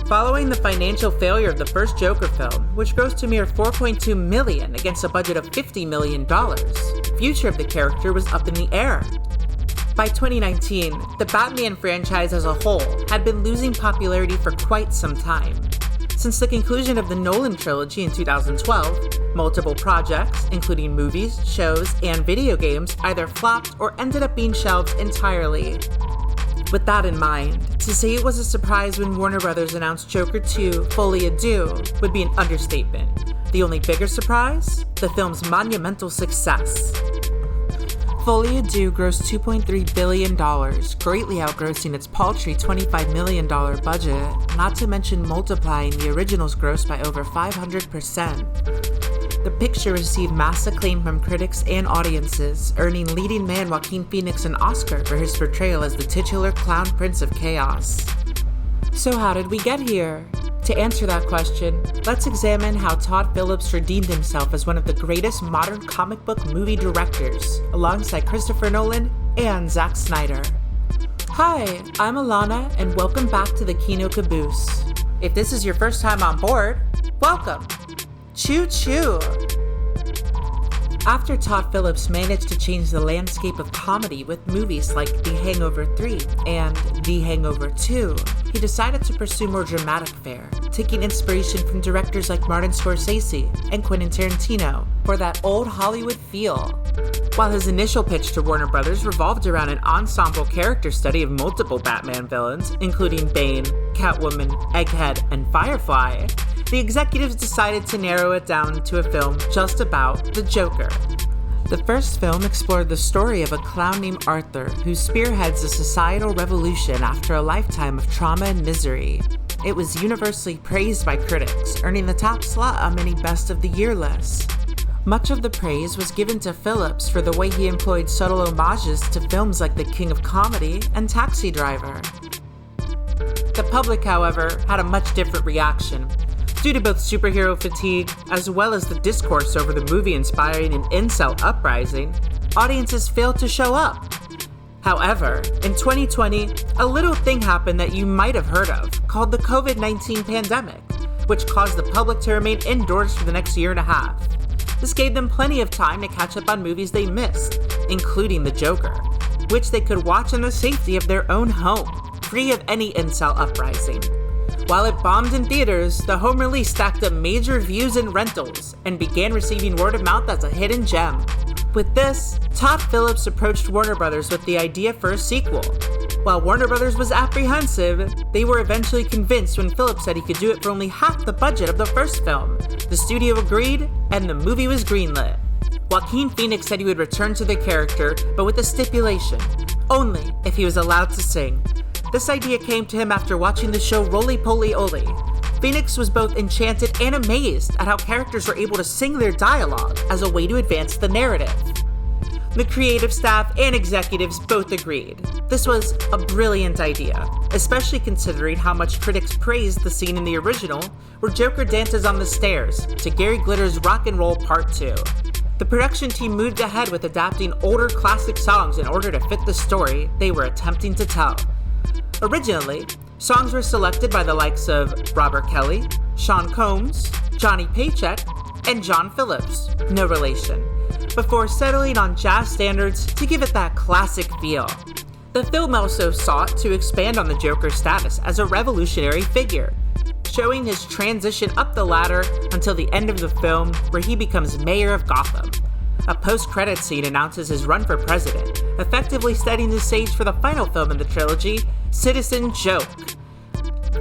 Following the financial failure of the first Joker film, which grossed a mere $4.2 million against a budget of $50 million, the future of the character was up in the air. By 2019, the Batman franchise as a whole had been losing popularity for quite some time. Since the conclusion of the Nolan Trilogy in 2012, multiple projects, including movies, shows, and video games, either flopped or ended up being shelved entirely. With that in mind, to say it was a surprise when Warner Bros. Announced Joker 2, Folie, Deux would be an understatement. The only bigger surprise? The film's monumental success. Folie Deux grossed $2.3 billion, greatly outgrossing its paltry $25 million budget, not to mention multiplying the original's gross by over 500%. The picture received mass acclaim from critics and audiences, earning leading man Joaquin Phoenix an Oscar for his portrayal as the titular clown prince of chaos. So how did we get here? To answer that question, let's examine how Todd Phillips redeemed himself as one of the greatest modern comic book movie directors, alongside Christopher Nolan and Zack Snyder. Hi, I'm Alana, and welcome back to the Kino Caboose. If this is your first time on board, welcome! Choo-choo! After Todd Phillips managed to change the landscape of comedy with movies like The Hangover 3 and The Hangover 2, he decided to pursue more dramatic fare, taking inspiration from directors like Martin Scorsese and Quentin Tarantino for that old Hollywood feel. While his initial pitch to Warner Bros. Revolved around an ensemble character study of multiple Batman villains, including Bane, Catwoman, Egghead, and Firefly, the executives decided to narrow it down to a film just about the Joker. The first film explored the story of a clown named Arthur who spearheads a societal revolution after a lifetime of trauma and misery. It was universally praised by critics, earning the top slot on many Best of the Year lists. Much of the praise was given to Phillips for the way he employed subtle homages to films like The King of Comedy and Taxi Driver. The public, however, had a much different reaction. Due to both superhero fatigue, as well as the discourse over the movie inspiring an incel uprising, audiences failed to show up. However, in 2020, a little thing happened that you might have heard of, called the COVID-19 pandemic, which caused the public to remain indoors for the next year and a half. This gave them plenty of time to catch up on movies they missed, including The Joker, which they could watch in the safety of their own home, free of any incel uprising. While it bombed in theaters, the home release stacked up major views and rentals and began receiving word of mouth as a hidden gem. With this, Todd Phillips approached Warner Bros. With the idea for a sequel. While Warner Bros. Was apprehensive, they were eventually convinced when Phillips said he could do it for only half the budget of the first film. The studio agreed, and the movie was greenlit. Joaquin Phoenix said he would return to the character, but with a stipulation: only if he was allowed to sing. This idea came to him after watching the show Roly Poly Oly. Phoenix was both enchanted and amazed at how characters were able to sing their dialogue as a way to advance the narrative. The creative staff and executives both agreed. This was a brilliant idea, especially considering how much critics praised the scene in the original where Joker dances on the stairs to Gary Glitter's Rock and Roll Part 2. The production team moved ahead with adapting older classic songs in order to fit the story they were attempting to tell. Originally, songs were selected by the likes of Robert Kelly, Sean Combs, Johnny Paycheck, and John Phillips, no relation, before settling on jazz standards to give it that classic feel. The film also sought to expand on the Joker's status as a revolutionary figure, showing his transition up the ladder until the end of the film where he becomes mayor of Gotham. A post-credits scene announces his run for president, effectively setting the stage for the final film in the trilogy, Citizen Joke.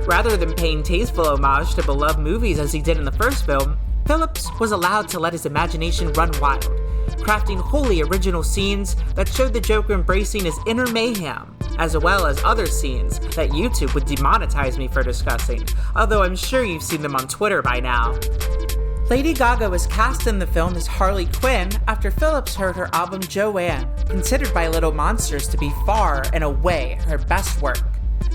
Rather than paying tasteful homage to beloved movies as he did in the first film, Phillips was allowed to let his imagination run wild, crafting wholly original scenes that showed the Joker embracing his inner mayhem, as well as other scenes that YouTube would demonetize me for discussing, although I'm sure you've seen them on Twitter by now. Lady Gaga was cast in the film as Harley Quinn after Phillips heard her album Joanne, considered by Little Monsters to be far and away her best work,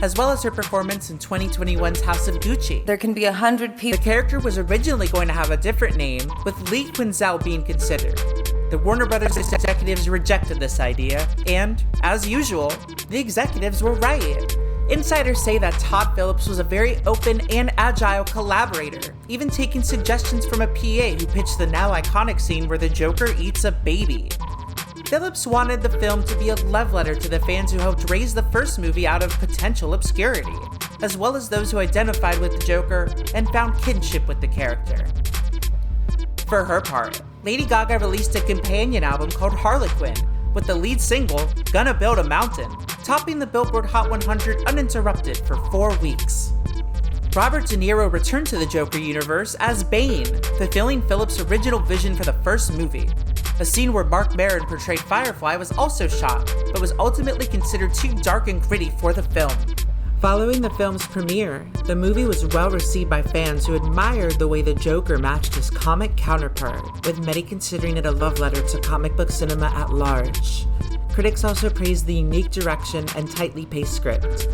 as well as her performance in 2021's House of Gucci. There can be 100 people. The character was originally going to have a different name, with Lee Quinzel being considered. The Warner Bros. Executives rejected this idea, and, as usual, the executives were right. Insiders say that Todd Phillips was a very open and agile collaborator, even taking suggestions from a PA who pitched the now iconic scene where the Joker eats a baby. Phillips wanted the film to be a love letter to the fans who helped raise the first movie out of potential obscurity, as well as those who identified with the Joker and found kinship with the character. For her part, Lady Gaga released a companion album called Harlequin, with the lead single, Gonna Build a Mountain, topping the Billboard Hot 100 uninterrupted for 4 weeks. Robert De Niro returned to the Joker universe as Bane, fulfilling Phillips' original vision for the first movie. A scene where Mark Maron portrayed Firefly was also shot, but was ultimately considered too dark and gritty for the film. Following the film's premiere, the movie was well received by fans who admired the way the Joker matched his comic counterpart, with many considering it a love letter to comic book cinema at large. Critics also praised the unique direction and tightly paced script.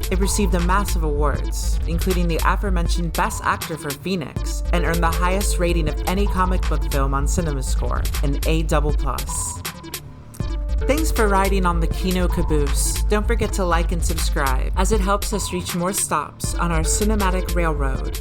It received a massive awards, including the aforementioned Best Actor for Phoenix, and earned the highest rating of any comic book film on CinemaScore, an A++. Thanks for riding on the Kino Caboose. Don't forget to like and subscribe, as it helps us reach more stops on our cinematic railroad.